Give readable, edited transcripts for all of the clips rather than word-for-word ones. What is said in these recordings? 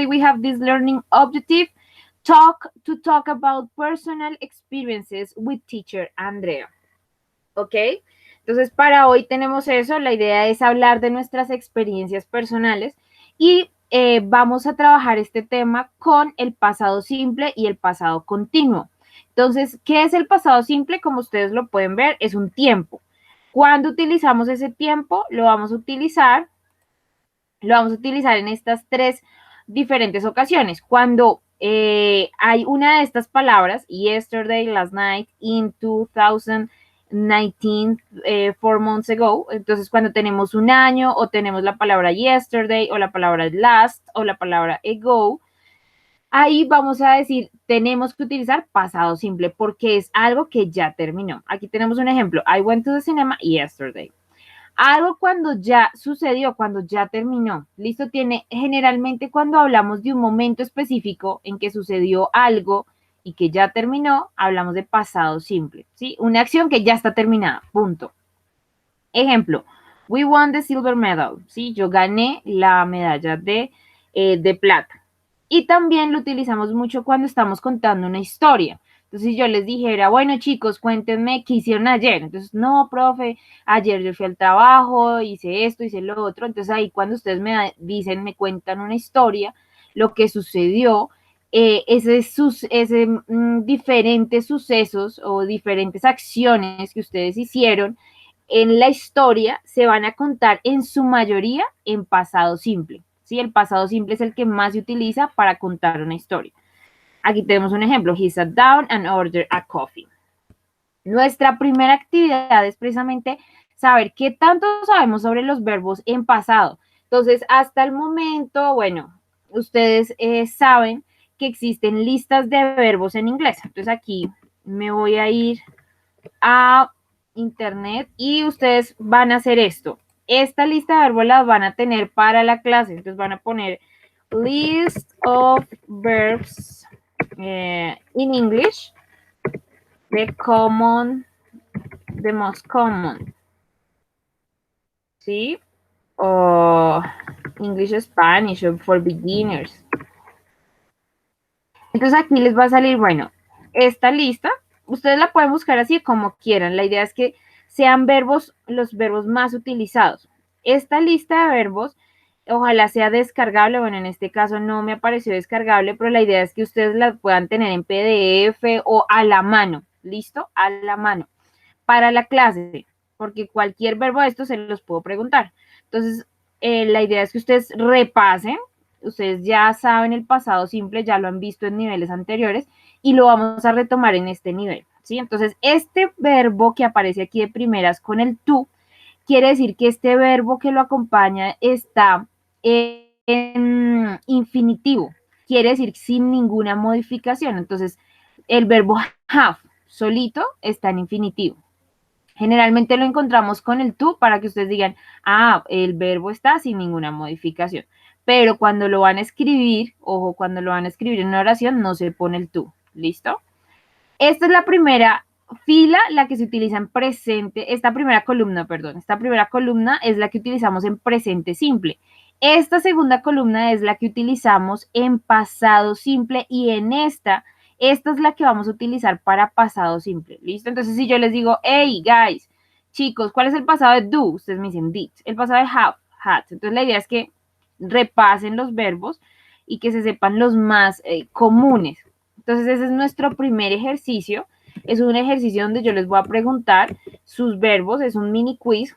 we have this learning objective, talk about personal experiences with teacher Andrea. ¿Ok? Entonces, para hoy tenemos eso. La idea es hablar de nuestras experiencias personales y vamos a trabajar este tema con el pasado simple y el pasado continuo. Entonces, ¿qué es el pasado simple? Como ustedes lo pueden ver, es un tiempo. Cuando utilizamos ese tiempo, lo vamos a utilizar en estas tres diferentes ocasiones. Cuando hay una de estas palabras, yesterday, last night, in 2019, 4 months ago, entonces cuando tenemos un año o tenemos la palabra yesterday o la palabra last o la palabra ago, ahí vamos a decir, tenemos que utilizar pasado simple porque es algo que ya terminó. Aquí tenemos un ejemplo, I went to the cinema yesterday. Algo cuando ya sucedió, cuando ya terminó. Listo, tiene generalmente cuando hablamos de un momento específico en que sucedió algo y que ya terminó, hablamos de pasado simple, ¿sí? Una acción que ya está terminada, punto. Ejemplo, we won the silver medal, ¿sí? Yo gané la medalla de plata. Y también lo utilizamos mucho cuando estamos contando una historia. Entonces, si yo les dijera, bueno, chicos, cuéntenme qué hicieron ayer. Entonces, no, profe, ayer yo fui al trabajo, hice esto, hice lo otro. Entonces, ahí cuando ustedes dicen, me cuentan una historia, lo que sucedió, diferentes sucesos o diferentes acciones que ustedes hicieron en la historia se van a contar en su mayoría en pasado simple. ¿Sí? El pasado simple es el que más se utiliza para contar una historia. Aquí tenemos un ejemplo. He sat down and ordered a coffee. Nuestra primera actividad es precisamente saber qué tanto sabemos sobre los verbos en pasado. Entonces, hasta el momento, bueno, ustedes saben que existen listas de verbos en inglés. Entonces, aquí me voy a ir a internet y ustedes van a hacer esto. Esta lista de verbos la van a tener para la clase. Entonces van a poner list of verbs in English, the most common. ¿Sí? O English Spanish o for beginners. Entonces aquí les va a salir, bueno, esta lista. Ustedes la pueden buscar así como quieran. La idea es que sean verbos, los verbos más utilizados. Esta lista de verbos, ojalá sea descargable. Bueno, en este caso no me apareció descargable, pero la idea es que ustedes la puedan tener en PDF o a la mano. ¿Listo? A la mano. Para la clase, porque cualquier verbo de estos se los puedo preguntar. Entonces, la idea es que ustedes repasen. Ustedes ya saben el pasado simple, ya lo han visto en niveles anteriores y lo vamos a retomar en este nivel, ¿sí? Entonces, este verbo que aparece aquí de primeras con el tú, quiere decir que este verbo que lo acompaña está en infinitivo, quiere decir sin ninguna modificación. Entonces, el verbo have solito está en infinitivo. Generalmente lo encontramos con el tú para que ustedes digan, ah, el verbo está sin ninguna modificación. Pero cuando lo van a escribir, ojo, cuando lo van a escribir en una oración, no se pone el tú. ¿Listo? Esta es la primera fila, la que se utiliza en presente, esta primera columna es la que utilizamos en presente simple. Esta segunda columna es la que utilizamos en pasado simple y en esta es la que vamos a utilizar para pasado simple. ¿Listo? Entonces, si yo les digo, hey, guys, chicos, ¿cuál es el pasado de do? Ustedes me dicen did. El pasado de have, had. Entonces, la idea es que repasen los verbos y que se sepan los más comunes. Entonces, ese es nuestro primer ejercicio. Es un ejercicio donde yo les voy a preguntar sus verbos, es un mini quiz.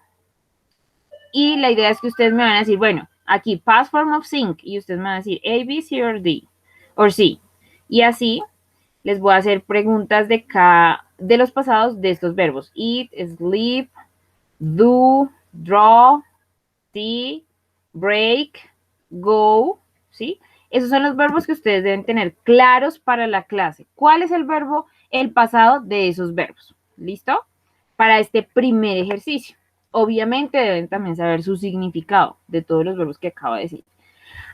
Y la idea es que ustedes me van a decir, bueno, aquí past form of think, y ustedes me van a decir A, B, C or D, or C. Y así les voy a hacer preguntas de los pasados de estos verbos. Eat, sleep, do, draw, see, break, go, ¿sí? Esos son los verbos que ustedes deben tener claros para la clase. ¿Cuál es el verbo, el pasado de esos verbos? ¿Listo? Para este primer ejercicio. Obviamente deben también saber su significado de todos los verbos que acabo de decir.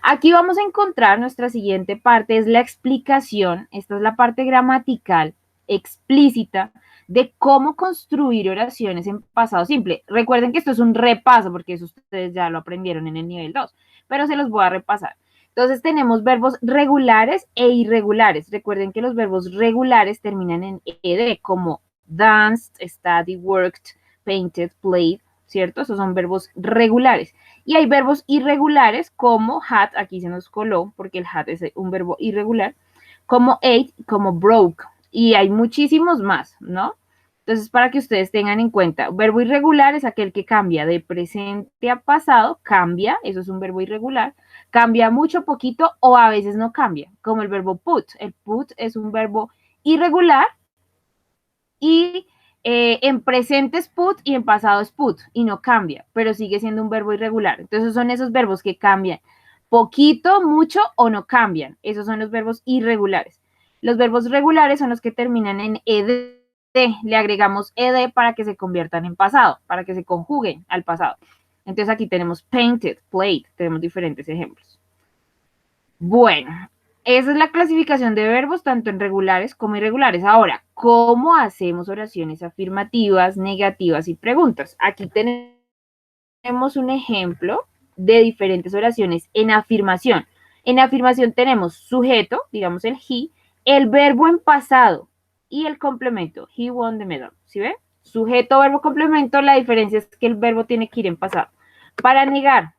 Aquí vamos a encontrar nuestra siguiente parte, es la explicación. Esta es la parte gramatical explícita de cómo construir oraciones en pasado simple. Recuerden que esto es un repaso, porque eso ustedes ya lo aprendieron en el nivel 2, pero se los voy a repasar. Entonces tenemos verbos regulares e irregulares. Recuerden que los verbos regulares terminan en ed, como danced, studied, worked, painted, played, ¿cierto? Esos son verbos regulares. Y hay verbos irregulares como had, aquí se nos coló porque el had es un verbo irregular, como ate, como broke. Y hay muchísimos más, ¿no? Entonces, para que ustedes tengan en cuenta, verbo irregular es aquel que cambia de presente a pasado, cambia, eso es un verbo irregular, cambia mucho, poquito o a veces no cambia, como el verbo put. El put es un verbo irregular y en presente es put y en pasado es put y no cambia, pero sigue siendo un verbo irregular. Entonces son esos verbos que cambian poquito, mucho o no cambian. Esos son los verbos irregulares. Los verbos regulares son los que terminan en ed. Le agregamos ed para que se conviertan en pasado, para que se conjuguen al pasado. Entonces aquí tenemos painted, played, tenemos diferentes ejemplos. Bueno, esa es la clasificación de verbos tanto en regulares como irregulares. Ahora, ¿cómo hacemos oraciones afirmativas, negativas y preguntas? Aquí tenemos un ejemplo de diferentes oraciones en afirmación. En afirmación tenemos sujeto, digamos el he, el verbo en pasado y el complemento. He won the medal. ¿Sí ven? Sujeto, verbo, complemento. La diferencia es que el verbo tiene que ir en pasado. Para negar,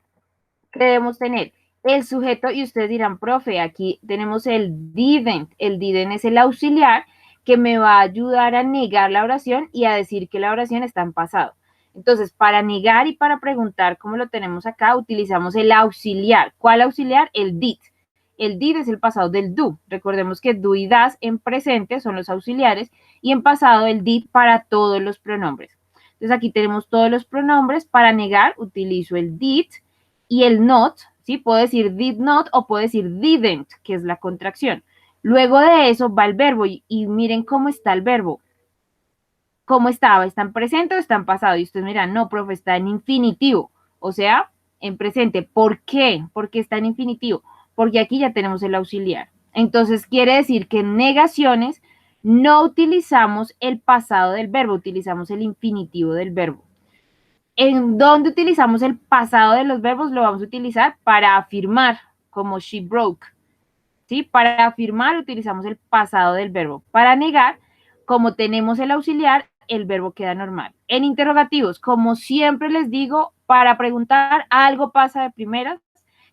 ¿qué debemos tener? El sujeto, y ustedes dirán, profe, aquí tenemos el didn't. El didn't es el auxiliar que me va a ayudar a negar la oración y a decir que la oración está en pasado. Entonces, para negar y para preguntar, como lo tenemos acá, utilizamos el auxiliar. ¿Cuál auxiliar? El did. El did es el pasado del do. Recordemos que do y das en presente son los auxiliares y en pasado el did para todos los pronombres. Entonces, aquí tenemos todos los pronombres. Para negar, utilizo el did y el not, ¿sí? Puedo decir did not o puedo decir didn't, que es la contracción. Luego de eso va el verbo y miren cómo está el verbo. ¿Cómo estaba? ¿Está en presente o está en pasado? Y ustedes miran, no, profe, está en infinitivo, o sea, en presente. ¿Por qué? Porque está en infinitivo. Porque aquí ya tenemos el auxiliar. Entonces quiere decir que en negaciones no utilizamos el pasado del verbo, utilizamos el infinitivo del verbo. ¿En dónde utilizamos el pasado de los verbos? Lo vamos a utilizar para afirmar, como she broke. ¿Sí? Para afirmar utilizamos el pasado del verbo. Para negar, como tenemos el auxiliar, el verbo queda normal. En interrogativos, como siempre les digo, para preguntar, algo pasa de primeras,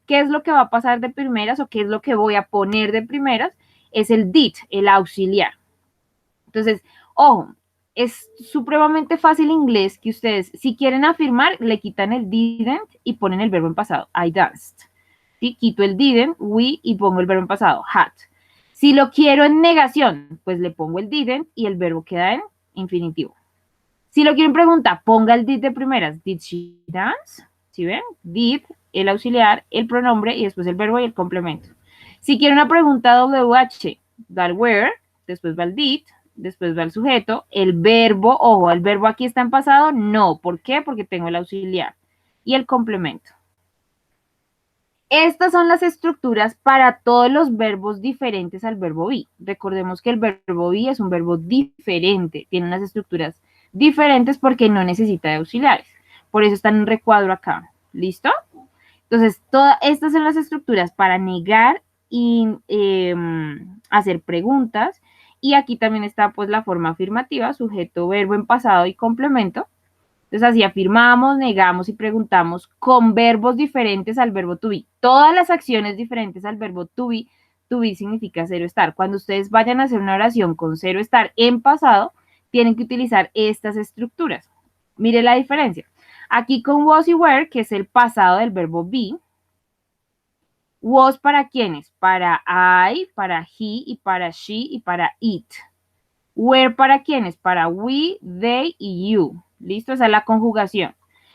¿qué es lo que va a pasar de primeras o qué es lo que voy a poner de primeras? Es el did, el auxiliar. Entonces, ojo, es supremamente fácil inglés que ustedes, si quieren afirmar, le quitan el didn't y ponen el verbo en pasado. I danced. ¿Sí? Quito el didn't, we, y pongo el verbo en pasado, had. Si lo quiero en negación, pues le pongo el didn't y el verbo queda en infinitivo. Si lo quiero en pregunta, ponga el did de primeras. Did she dance? ¿Sí ven? Did, el auxiliar, el pronombre y después el verbo y el complemento. Si quiero una pregunta WH, da el where, después va el did, después va el sujeto, el verbo, ojo, el verbo aquí está en pasado, no. ¿Por qué? Porque tengo el auxiliar y el complemento. Estas son las estructuras para todos los verbos diferentes al verbo be. Recordemos que el verbo be es un verbo diferente, tiene unas estructuras diferentes porque no necesita de auxiliares. Por eso está en un recuadro acá. ¿Listo? Entonces, todas estas son las estructuras para negar y hacer preguntas. Y aquí también está pues la forma afirmativa, sujeto, verbo en pasado y complemento. Entonces así afirmamos, negamos y preguntamos con verbos diferentes al verbo to be. Todas las acciones diferentes al verbo to be significa cero estar. Cuando ustedes vayan a hacer una oración con cero estar en pasado, tienen que utilizar estas estructuras. Mire la diferencia. Aquí con was y were, que es el pasado del verbo be. Was para quiénes? Para I, para he y para she y para it. Were para quiénes? Para we, they y you. ¿Listo? Esa es la conjugación.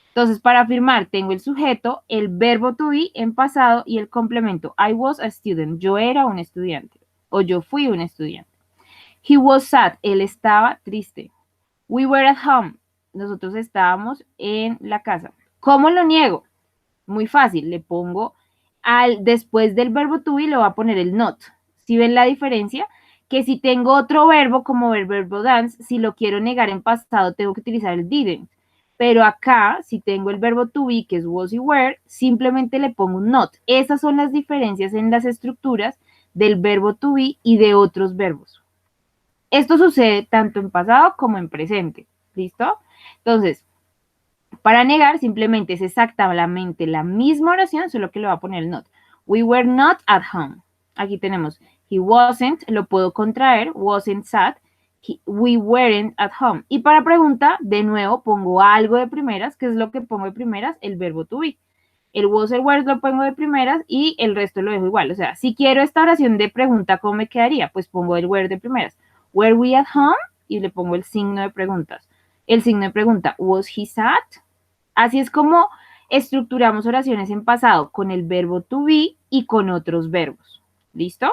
Entonces, para afirmar, tengo el sujeto, el verbo to be en pasado y el complemento. I was a student. Yo era un estudiante. O yo fui un estudiante. He was sad. Él estaba triste. We were at home. Nosotros estábamos en la casa. ¿Cómo lo niego? Muy fácil. Le pongo después del verbo to be, le voy a poner el not. ¿Sí ven la diferencia? Que si tengo otro verbo como el verbo dance, si lo quiero negar en pasado, tengo que utilizar el didn't. Pero acá, si tengo el verbo to be, que es was y were, simplemente le pongo un not. Esas son las diferencias en las estructuras del verbo to be y de otros verbos. Esto sucede tanto en pasado como en presente. ¿Listo? Entonces, para negar, simplemente es exactamente la misma oración, solo que le va a poner el not. We were not at home. Aquí tenemos he wasn't, lo puedo contraer, wasn't sad. We weren't at home. Y para pregunta, de nuevo, pongo algo de primeras, que es lo que pongo de primeras, el verbo to be. El was, el were lo pongo de primeras y el resto lo dejo igual. O sea, si quiero esta oración de pregunta, ¿cómo me quedaría? Pues pongo el were de primeras. Were we at home? Y le pongo el signo de preguntas. El signo de pregunta, was he sad? Así es como estructuramos oraciones en pasado con el verbo to be y con otros verbos. ¿Listo?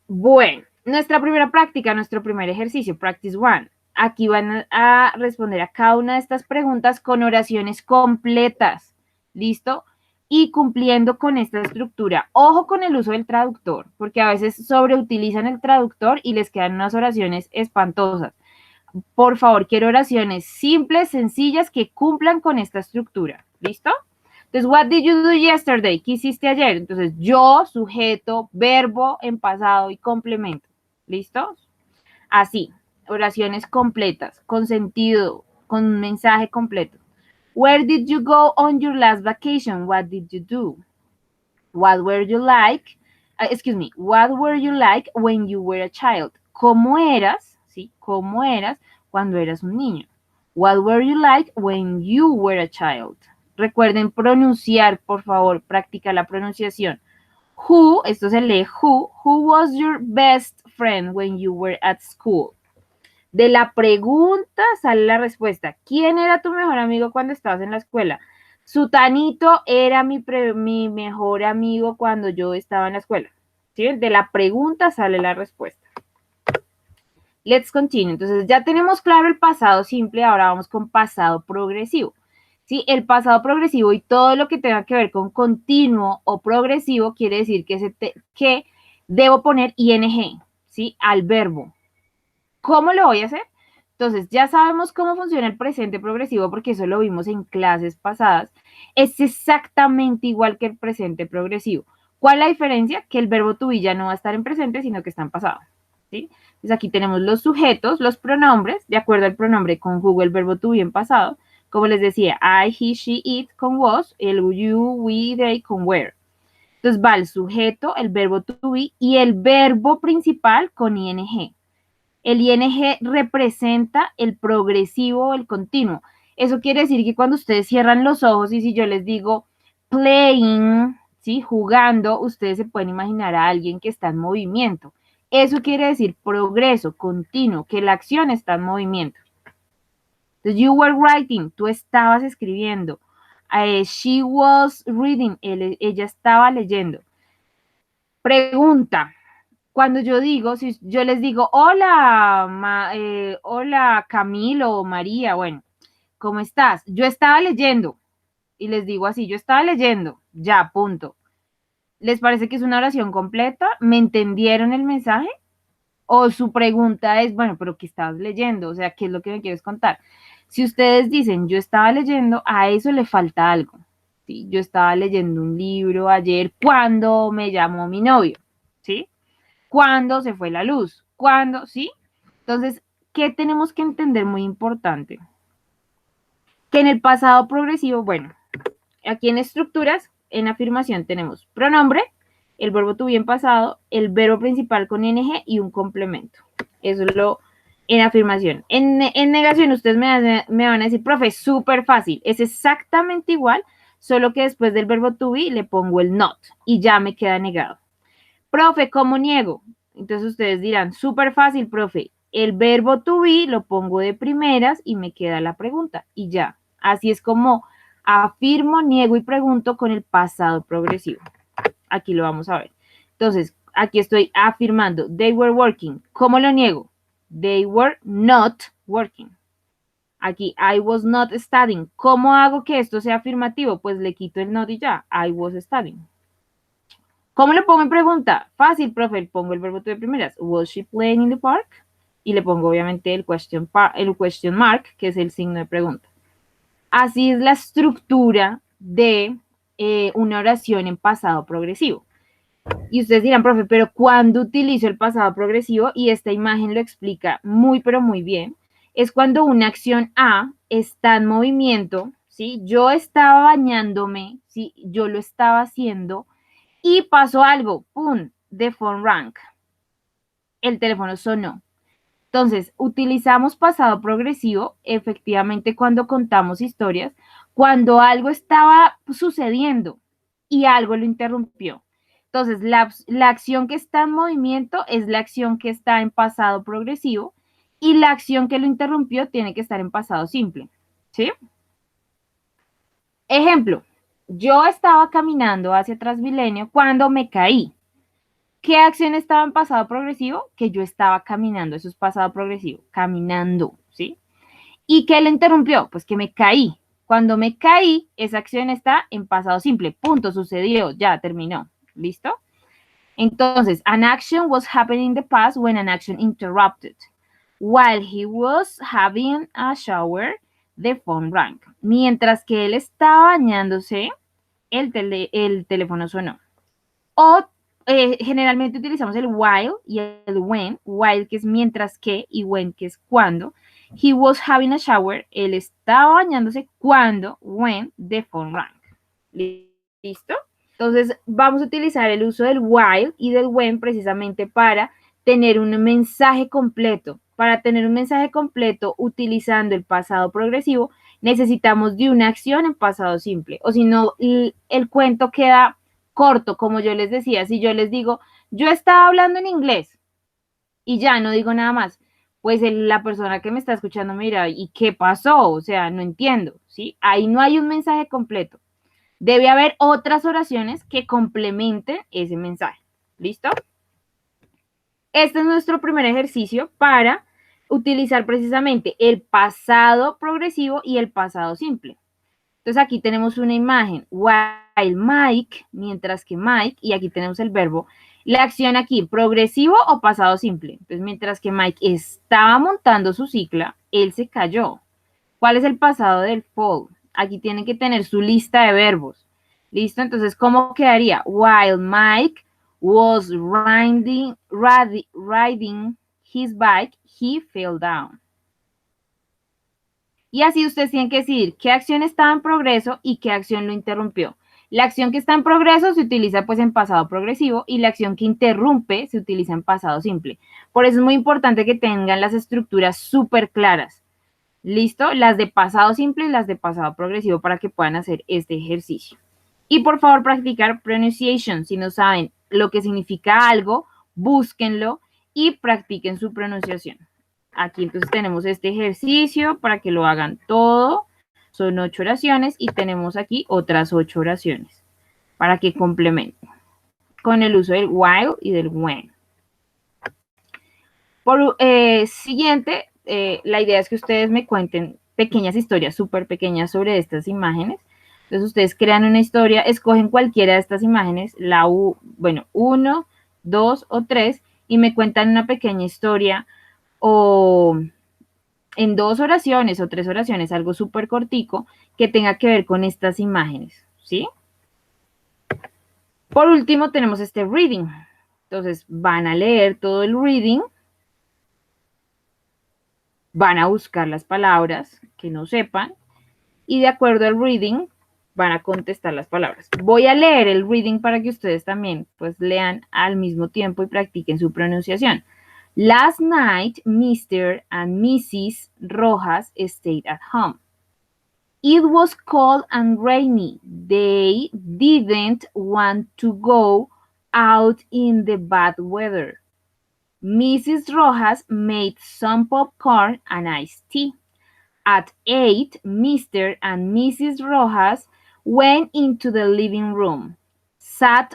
Bueno, nuestra primera práctica, nuestro primer ejercicio, practice one. Aquí van a responder a cada una de estas preguntas con oraciones completas. ¿Listo? Y cumpliendo con esta estructura. Ojo con el uso del traductor, porque a veces sobreutilizan el traductor y les quedan unas oraciones espantosas. Por favor, quiero oraciones simples, sencillas, que cumplan con esta estructura. ¿Listo? Entonces, what did you do yesterday? ¿Qué hiciste ayer? Entonces, yo, sujeto, verbo en pasado y complemento. ¿Listo? Así, oraciones completas, con sentido, con un mensaje completo. Where did you go on your last vacation? What did you do? What were you like? What were you like when you were a child? ¿Cómo eras? ¿Sí? ¿Cómo eras cuando eras un niño? What were you like when you were a child? Recuerden pronunciar, por favor, practica la pronunciación. Who, esto se lee who was your best friend when you were at school? De la pregunta sale la respuesta. ¿Quién era tu mejor amigo cuando estabas en la escuela? Sutanito era mi mejor amigo cuando yo estaba en la escuela. ¿Sí? De la pregunta sale la respuesta. Let's continue. Entonces ya tenemos claro el pasado simple, ahora vamos con pasado progresivo. ¿Sí? El pasado progresivo y todo lo que tenga que ver con continuo o progresivo quiere decir que debo poner ing, ¿sí? Al verbo. ¿Cómo lo voy a hacer? Entonces, ya sabemos cómo funciona el presente progresivo porque eso lo vimos en clases pasadas. Es exactamente igual que el presente progresivo. ¿Cuál es la diferencia? Que el verbo to be ya no va a estar en presente, sino que está en pasado. ¿Sí? Entonces, aquí tenemos los sujetos, los pronombres, de acuerdo al pronombre conjugo el verbo to be en pasado. Como les decía, I, he, she, it con was, el you, we, they con were. Entonces va el sujeto, el verbo to be y el verbo principal con ing. El ing representa el progresivo o el continuo. Eso quiere decir que cuando ustedes cierran los ojos y si yo les digo playing, ¿sí? Jugando, ustedes se pueden imaginar a alguien que está en movimiento. Eso quiere decir progreso, continuo, que la acción está en movimiento. Entonces, you were writing, tú estabas escribiendo. She was reading, ella estaba leyendo. Pregunta. Cuando yo digo, si yo les digo, hola, hola Camilo o María, bueno, ¿cómo estás? Yo estaba leyendo y les digo así, yo estaba leyendo, ya, punto. ¿Les parece que es una oración completa? ¿Me entendieron el mensaje? O su pregunta es, bueno, pero ¿qué estabas leyendo? O sea, ¿qué es lo que me quieres contar? Si ustedes dicen, yo estaba leyendo, a eso le falta algo. ¿Sí? Yo estaba leyendo un libro ayer cuando me llamó mi novio, ¿sí? ¿Cuándo se fue la luz? ¿Cuándo? ¿Sí? Entonces, ¿qué tenemos que entender muy importante? Que en el pasado progresivo, bueno, aquí en estructuras, en afirmación tenemos pronombre, el verbo to be en pasado, el verbo principal con ing y un complemento. Eso es lo en afirmación. En negación, ustedes me van a decir, profe, súper fácil. Es exactamente igual, solo que después del verbo to be le pongo el not y ya me queda negado. Profe, ¿cómo niego? Entonces ustedes dirán, súper fácil, profe. El verbo to be lo pongo de primeras y me queda la pregunta y ya. Así es como afirmo, niego y pregunto con el pasado progresivo. Aquí lo vamos a ver. Entonces, aquí estoy afirmando, they were working. ¿Cómo lo niego? They were not working. Aquí, I was not studying. ¿Cómo hago que esto sea afirmativo? Pues le quito el not y ya, I was studying. ¿Cómo lo pongo en pregunta? Fácil, profe, pongo el verbo to de primeras. Was she playing in the park? y le pongo obviamente el question mark, que es el signo de pregunta. Así es la estructura de una oración en pasado progresivo. Y ustedes dirán, profe, pero ¿cuándo utilizo el pasado progresivo? Y esta imagen lo explica muy, pero muy bien. Es cuando una acción A está en movimiento, ¿sí? Yo estaba bañándome, ¿sí? Yo lo estaba haciendo y pasó algo, ¡pum! The phone rang. El teléfono sonó. Entonces, utilizamos pasado progresivo efectivamente cuando contamos historias, cuando algo estaba sucediendo y algo lo interrumpió. Entonces, la acción que está en movimiento es la acción que está en pasado progresivo y la acción que lo interrumpió tiene que estar en pasado simple. ¿Sí? Ejemplo, yo estaba caminando hacia Transmilenio cuando me caí. ¿Qué acción estaba en pasado progresivo? Que yo estaba caminando, eso es pasado progresivo, caminando, ¿sí? ¿Y qué lo interrumpió? Pues que me caí. Cuando me caí, esa acción está en pasado simple, punto, sucedió, ya terminó, ¿listo? Entonces, an action was happening in the past when an action interrupted. While he was having a shower, the phone rang. Mientras que él estaba bañándose, el teléfono sonó. O generalmente utilizamos el while y el when. While que es mientras que y when que es cuando. He was having a shower. Él estaba bañándose cuando, when the phone rang. ¿Listo? Entonces vamos a utilizar el uso del while y del when precisamente para tener un mensaje completo. Para tener un mensaje completo utilizando el pasado progresivo necesitamos de una acción en pasado simple. O si no, el cuento queda corto, como yo les decía. Si yo les digo, yo estaba hablando en inglés y ya no digo nada más, pues la persona que me está escuchando me dirá, ¿y qué pasó? O sea, no entiendo, ¿sí? Ahí no hay un mensaje completo. Debe haber otras oraciones que complementen ese mensaje. ¿Listo? Este es nuestro primer ejercicio para utilizar precisamente el pasado progresivo y el pasado simple. Entonces aquí tenemos una imagen, while Mike, mientras que Mike, y aquí tenemos el verbo. La acción aquí, progresivo o pasado simple. Entonces mientras que Mike estaba montando su cicla, él se cayó. ¿Cuál es el pasado del fall? Aquí tienen que tener su lista de verbos. ¿Listo? Entonces, ¿cómo quedaría? While Mike was riding his bike, he fell down. Y así ustedes tienen que decidir qué acción estaba en progreso y qué acción lo interrumpió. La acción que está en progreso se utiliza pues en pasado progresivo y la acción que interrumpe se utiliza en pasado simple. Por eso es muy importante que tengan las estructuras súper claras. ¿Listo? Las de pasado simple y las de pasado progresivo para que puedan hacer este ejercicio. Y por favor practicar pronunciation. Si no saben lo que significa algo, búsquenlo y practiquen su pronunciación. Aquí entonces tenemos este ejercicio para que lo hagan todo. Son 8 oraciones y tenemos aquí otras 8 oraciones para que complementen con el uso del while y del when. Por siguiente, la idea es que ustedes me cuenten pequeñas historias, súper pequeñas sobre estas imágenes. Entonces ustedes crean una historia, escogen cualquiera de estas imágenes, bueno, 1, 2 o 3, y me cuentan una pequeña historia o en 2 oraciones o 3 oraciones, algo súper cortico que tenga que ver con estas imágenes, ¿sí? Por último tenemos este reading. Entonces van a leer todo el reading, van a buscar las palabras que no sepan y de acuerdo al reading van a contestar las palabras. Voy a leer el reading para que ustedes también pues lean al mismo tiempo y practiquen su pronunciación. Last night, Mr. and Mrs. Rojas stayed at home. It was cold and rainy. They didn't want to go out in the bad weather. Mrs. Rojas made some popcorn and iced tea. At 8, Mr. and Mrs. Rojas went into the living room, sat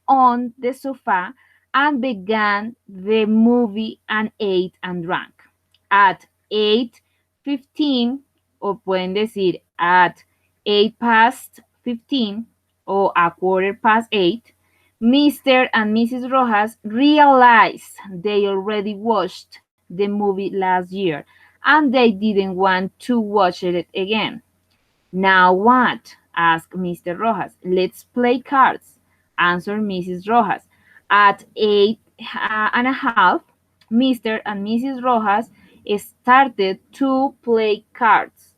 on the sofa, and began the movie and ate and drank. At 8:15, o pueden decir at 8 past 15 o a quarter past 8, Mr. and Mrs. Rojas realized they already watched the movie last year, and they didn't want to watch it again. Now what? Asked Mr. Rojas. Let's play cards, answered Mrs. Rojas. At 8:30, Mr. and Mrs. Rojas started to play cards.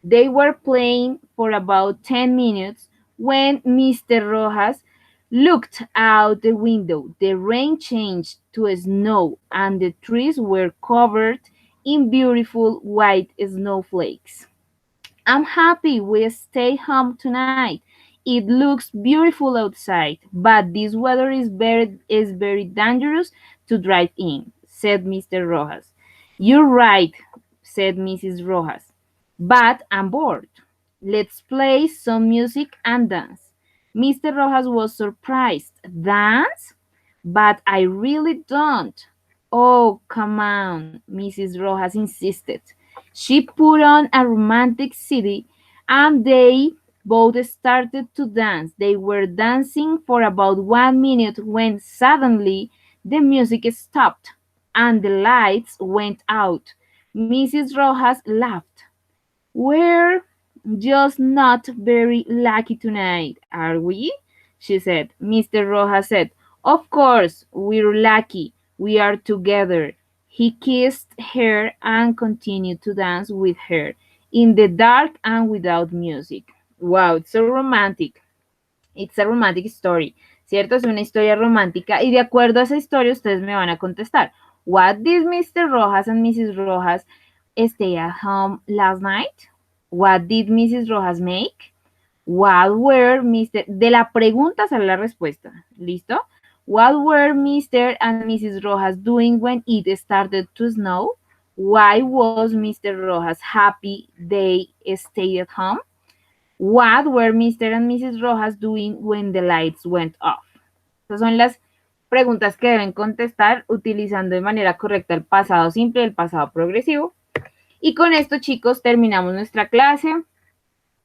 They were playing for about 10 minutes when Mr. Rojas looked out the window. The rain changed to snow and the trees were covered in beautiful white snowflakes. I'm happy we stay home tonight. It looks beautiful outside, but this weather is very dangerous to drive in, said Mr. Rojas. You're right, said Mrs. Rojas. But I'm bored. Let's play some music and dance. Mr. Rojas was surprised. Dance? But I really don't. Oh, come on, Mrs. Rojas insisted. She put on a romantic CD and they both started to dance. They were dancing for about 1 minute when suddenly the music stopped and the lights went out. Mrs. Rojas laughed. We're just not very lucky tonight, are we? She said. Mr. Rojas said, Of course, we're lucky. We are together. He kissed her and continued to dance with her in the dark and without music. Wow, it's so romantic. It's a romantic story, ¿cierto? Es una historia romántica y de acuerdo a esa historia ustedes me van a contestar. What did Mr. Rojas and Mrs. Rojas stay at home last night? What did Mrs. Rojas make? What were Mr. De la pregunta sale la respuesta. ¿Listo? What were Mr. and Mrs. Rojas doing when it started to snow? Why was Mr. Rojas happy they stayed at home? What were Mr. and Mrs. Rojas doing when the lights went off? Esas son las preguntas que deben contestar utilizando de manera correcta el pasado simple y el pasado progresivo. Y con esto, chicos, terminamos nuestra clase.